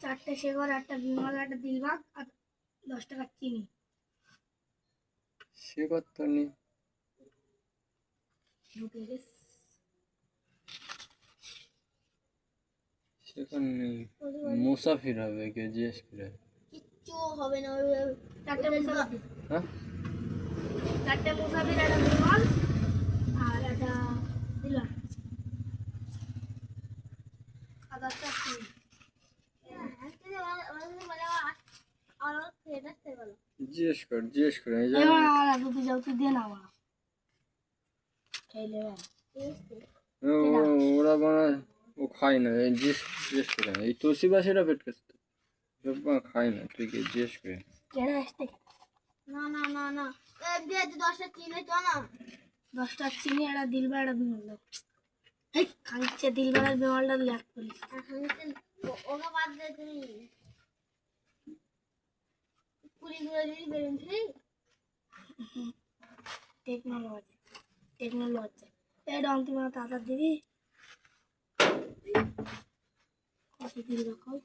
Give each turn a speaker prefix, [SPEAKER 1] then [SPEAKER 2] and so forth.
[SPEAKER 1] চারটে শেকর, একটা বিমল, একটা দিলবাগ আর 10 টাকার চিনি।
[SPEAKER 2] শেকর তো নেই, শেকর নেই। মুসাফির হবে, কেউ জিজ্ঞেস করে।
[SPEAKER 3] কিচ্ছু হবে না।
[SPEAKER 1] চারটে মুসাফির,
[SPEAKER 2] হ্যাঁ,
[SPEAKER 1] চারটে মুসাফির, একটা বিমল আর একটা দিলবাগ আর 10 টাকার চিনি।
[SPEAKER 2] জিজ্ঞেস কর, জিজ্ঞেস করে। এই যে
[SPEAKER 1] এবার দুটো যাও তুই দিয়ে নাও খেলে
[SPEAKER 2] ওরা বানায়, ও খায় না। এই জিজ্ঞেস করে, এই তোষিবাসীরা পেট কাছে খায় না, তুই কি জিজ্ঞেস করে।
[SPEAKER 1] কেনা আসতে
[SPEAKER 3] না না না না, 10টা চিনি তো না।
[SPEAKER 1] 10 টাকার চিনি, একটা দিলবাগ, একটা বিমল দাও। এই খাইছে দিলবাগ আর বিমলটা ল্যাক করিস।
[SPEAKER 3] ওকে বাদ দে, তুমি পুলিগুলো যদি বেরোচ্ছি।
[SPEAKER 1] Technology, technology. এই রং তুমি তাড়াতাড়ি দিবি। কত দিলবাগ খাও।